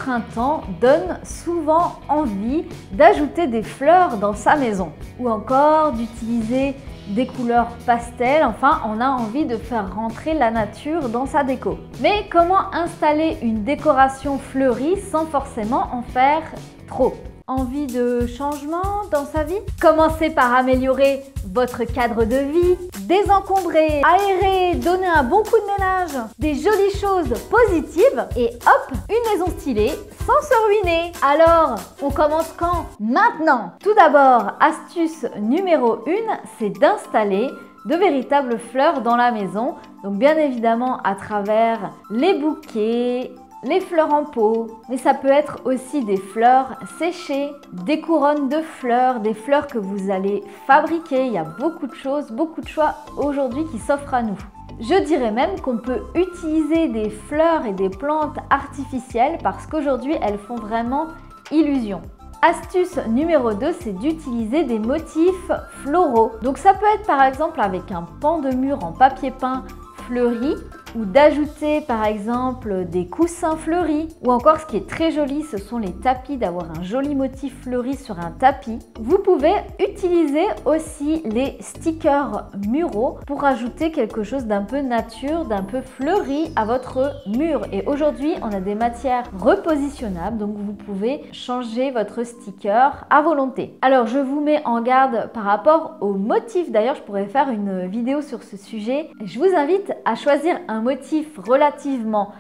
printemps donne souvent envie d'ajouter des fleurs dans sa maison ou encore d'utiliser des couleurs pastel. Enfin, on a envie de faire rentrer la nature dans sa déco. Mais comment installer une décoration fleurie sans forcément en faire trop? Envie de changement dans sa vie? Commencez par améliorer votre cadre de vie, désencombrer, aérer, donner un bon coup de ménage, des jolies choses positives et hop, une maison stylée sans se ruiner. Alors, on commence quand? Maintenant! Tout d'abord, astuce numéro 1, c'est d'installer de véritables fleurs dans la maison. Donc bien évidemment à travers les bouquets, les fleurs en pot, mais ça peut être aussi des fleurs séchées, des couronnes de fleurs, des fleurs que vous allez fabriquer. Il y a beaucoup de choses, beaucoup de choix aujourd'hui qui s'offrent à nous. Je dirais même qu'on peut utiliser des fleurs et des plantes artificielles parce qu'aujourd'hui elles font vraiment illusion. Astuce numéro 2, c'est d'utiliser des motifs floraux. Donc ça peut être par exemple avec un pan de mur en papier peint fleuri ou d'ajouter par exemple des coussins fleuris ou encore ce qui est très joli, ce sont les tapis, d'avoir un joli motif fleuri sur un tapis. Vous pouvez utiliser aussi les stickers muraux pour ajouter quelque chose d'un peu nature, d'un peu fleuri à votre mur. Et aujourd'hui, on a des matières repositionnables, donc vous pouvez changer votre sticker à volonté. Alors, je vous mets en garde par rapport aux motifs. D'ailleurs, je pourrais faire une vidéo sur ce sujet. Je vous invite à choisir un motif relativement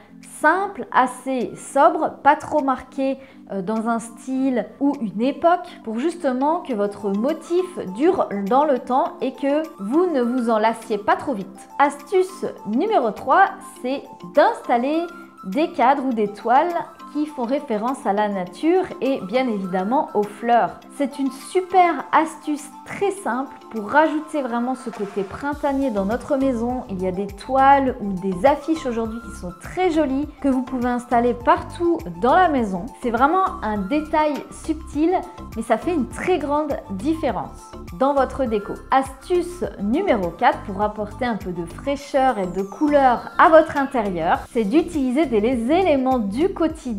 simple, assez sobre, pas trop marqué dans un style ou une époque pour justement que votre motif dure dans le temps et que vous ne vous en lassiez pas trop vite. Astuce numéro 3, c'est d'installer des cadres ou des toiles qui font référence à la nature et bien évidemment aux fleurs. C'est une super astuce très simple pour rajouter vraiment ce côté printanier dans notre maison. Il y a des toiles ou des affiches aujourd'hui qui sont très jolies que vous pouvez installer partout dans la maison. C'est vraiment un détail subtil mais ça fait une très grande différence dans votre déco. Astuce numéro 4 pour apporter un peu de fraîcheur et de couleur à votre intérieur, c'est d'utiliser des éléments du quotidien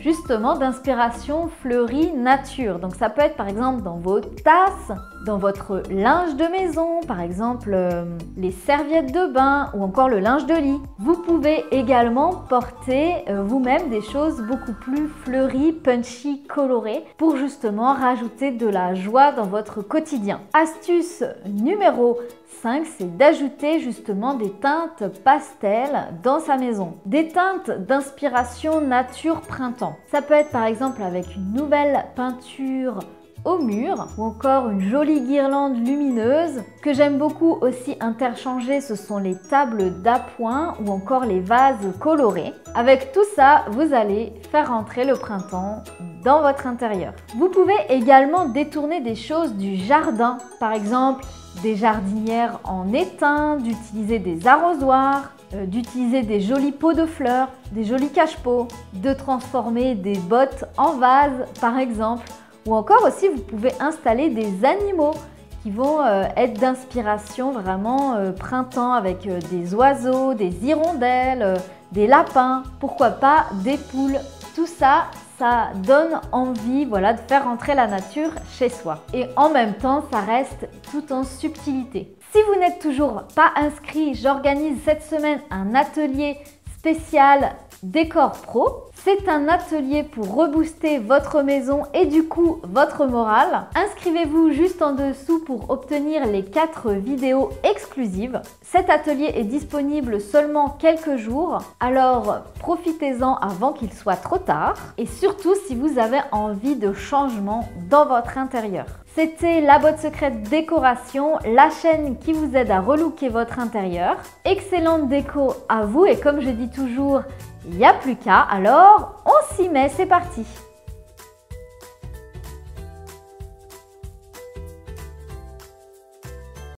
justement d'inspiration fleurie nature. Donc ça peut être par exemple dans vos tasses, dans votre linge de maison, par exemple les serviettes de bain ou encore le linge de lit. Vous pouvez également porter vous-même des choses beaucoup plus fleuries, punchy, colorées pour justement rajouter de la joie dans votre quotidien. Astuce numéro 5, c'est d'ajouter justement des teintes pastel dans sa maison. Des teintes d'inspiration nature printemps. Ça peut être par exemple avec une nouvelle peinture au mur ou encore une jolie guirlande lumineuse. Ce que j'aime beaucoup aussi interchanger, ce sont les tables d'appoint ou encore les vases colorés. Avec tout ça, vous allez faire entrer le printemps dans votre intérieur. Vous pouvez également détourner des choses du jardin, par exemple des jardinières en étain, d'utiliser des arrosoirs, d'utiliser des jolis pots de fleurs, des jolis cache-pots, de transformer des bottes en vase par exemple, ou encore aussi vous pouvez installer des animaux qui vont être d'inspiration vraiment printemps avec des oiseaux, des hirondelles, des lapins, pourquoi pas des poules. Tout ça, ça donne envie, voilà, de faire entrer la nature chez soi. Et en même temps, ça reste tout en subtilité. Si vous n'êtes toujours pas inscrit, j'organise cette semaine un atelier spécial décor pro. C'est un atelier pour rebooster votre maison et du coup votre morale. Inscrivez-vous juste en dessous pour obtenir les 4 vidéos exclusives. Cet atelier est disponible seulement quelques jours, alors profitez-en avant qu'il soit trop tard et surtout si vous avez envie de changement dans votre intérieur. C'était la boîte secrète décoration, la chaîne qui vous aide à relooker votre intérieur. Excellente déco à vous et comme je dis toujours, il n'y a plus qu'à, alors on s'y met, c'est parti!